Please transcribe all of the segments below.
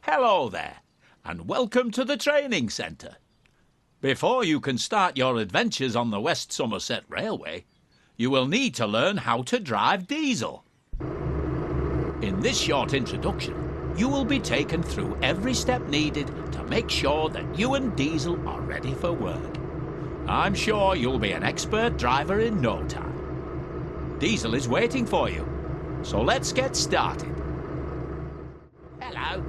Hello there, and welcome to the training centre. Before you can start your adventures on the West Somerset Railway, you will need to learn how to drive diesel. In this short introduction, you will be taken through every step needed to make sure that you and Diesel are ready for work. I'm sure you'll be an expert driver in no time. Diesel is waiting for you, so let's get started. Hello,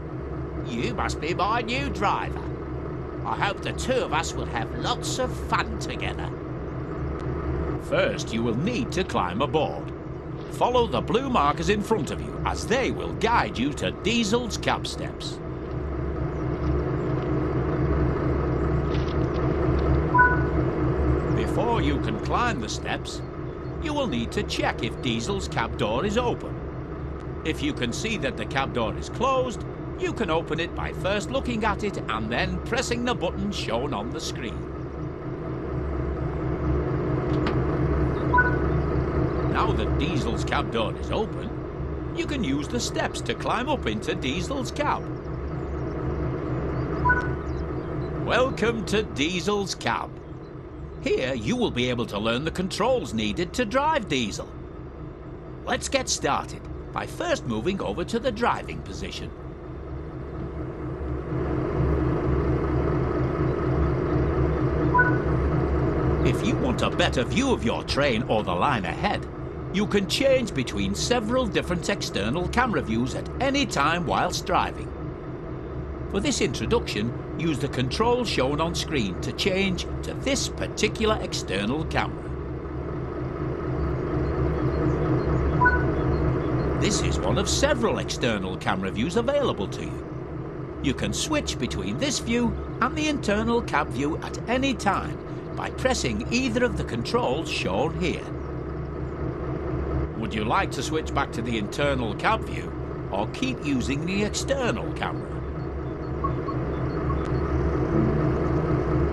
you must be my new driver. I hope the two of us will have lots of fun together. First, you will need to climb aboard. Follow the blue markers in front of you as they will guide you to Diesel's cab steps. Before you can climb the steps, you will need to check if Diesel's cab door is open. If you can see that the cab door is closed, you can open it by first looking at it and then pressing the button shown on the screen. Now that Diesel's cab door is open, you can use the steps to climb up into Diesel's cab. Welcome to Diesel's cab. Here you will be able to learn the controls needed to drive Diesel. Let's get started by first moving over to the driving position. If you want a better view of your train or the line ahead, you can change between several different external camera views at any time whilst driving. For this introduction, use the controls shown on screen to change to this particular external camera. This is one of several external camera views available to you. You can switch between this view and the internal cab view at any time by pressing either of the controls shown here. Would you like to switch back to the internal cab view or keep using the external camera?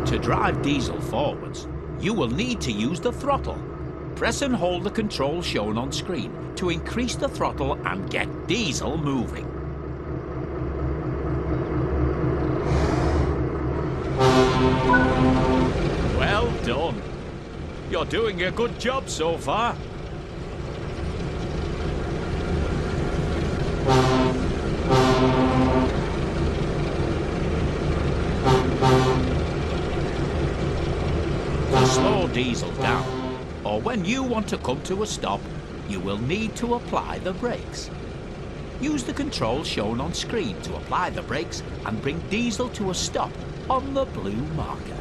To drive Diesel forwards, you will need to use the throttle. Press and hold the control shown on screen to increase the throttle and get Diesel moving. Well done. You're doing a good job so far. To slow Diesel down, or when you want to come to a stop, you will need to apply the brakes. Use the controls shown on screen to apply the brakes and bring Diesel to a stop on the blue marker.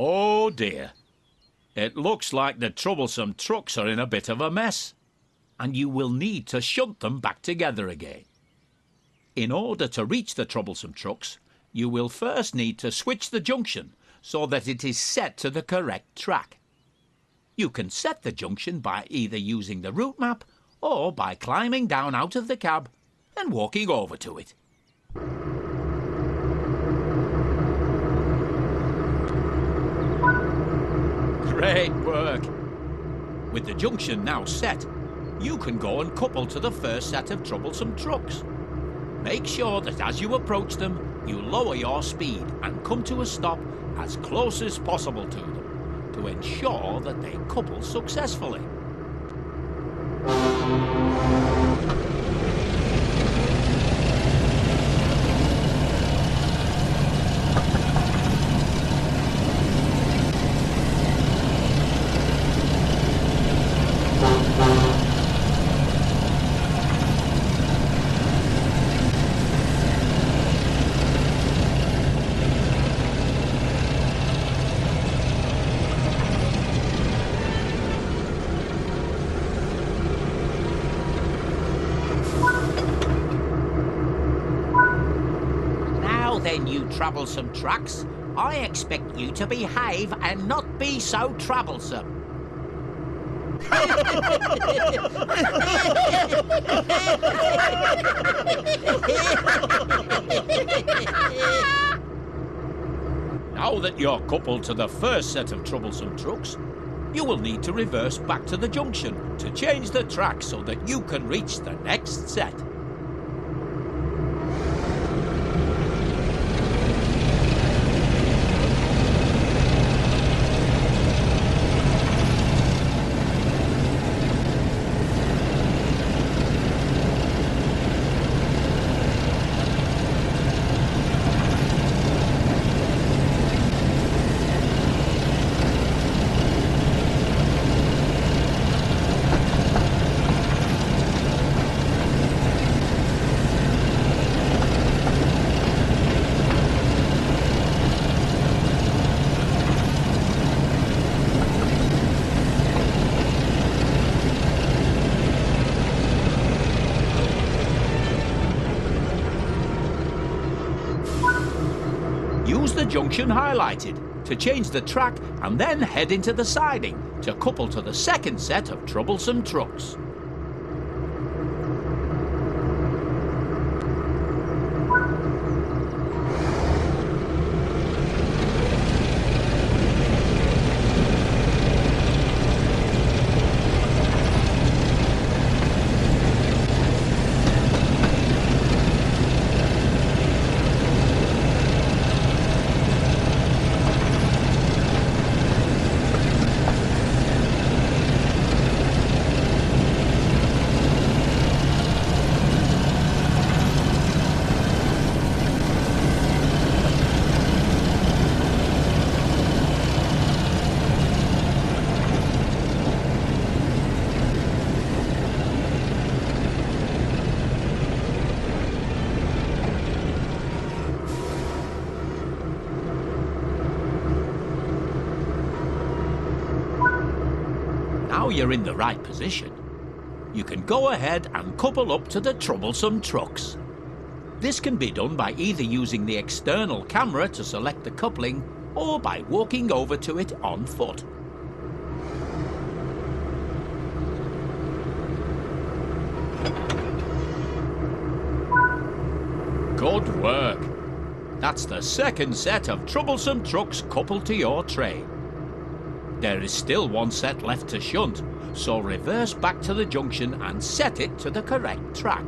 Oh dear, it looks like the troublesome trucks are in a bit of a mess, and you will need to shunt them back together again. In order to reach the troublesome trucks, you will first need to switch the junction so that it is set to the correct track. You can set the junction by either using the route map or by climbing down out of the cab and walking over to it. Great work! With the junction now set, you can go and couple to the first set of troublesome trucks. Make sure that as you approach them, you lower your speed and come to a stop as close as possible to them to ensure that they couple successfully. Then, you troublesome trucks, I expect you to behave and not be so troublesome. Now that you're coupled to the first set of troublesome trucks, you will need to reverse back to the junction to change the track so that you can reach the next set. Use the junction highlighted to change the track and then head into the siding to couple to the second set of troublesome trucks. Now you're in the right position, you can go ahead and couple up to the troublesome trucks. This can be done by either using the external camera to select the coupling or by walking over to it on foot. Good work! That's the second set of troublesome trucks coupled to your train. There is still one set left to shunt, so reverse back to the junction and set it to the correct track.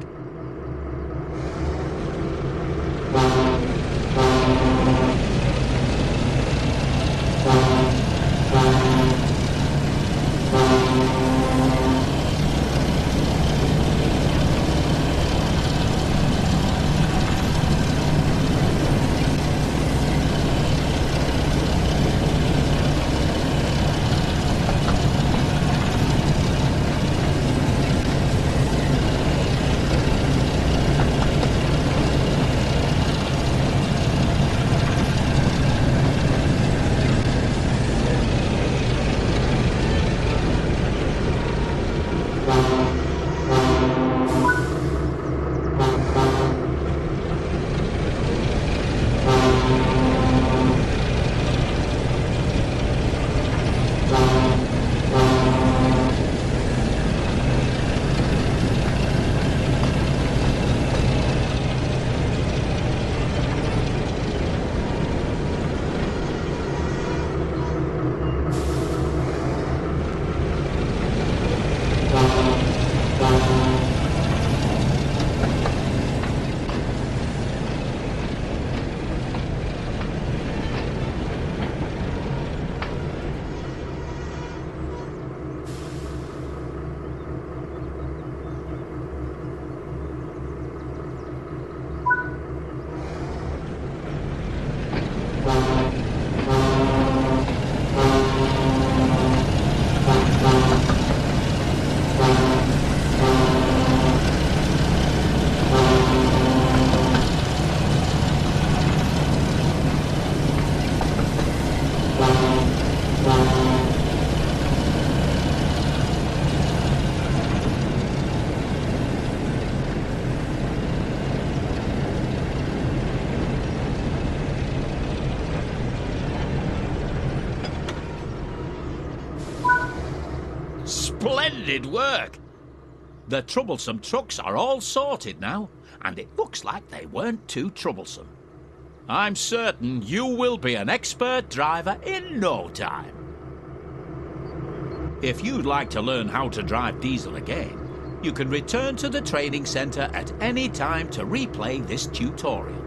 Splendid work! The troublesome trucks are all sorted now, and it looks like they weren't too troublesome. I'm certain you will be an expert driver in no time. If you'd like to learn how to drive diesel again, you can return to the training centre at any time to replay this tutorial.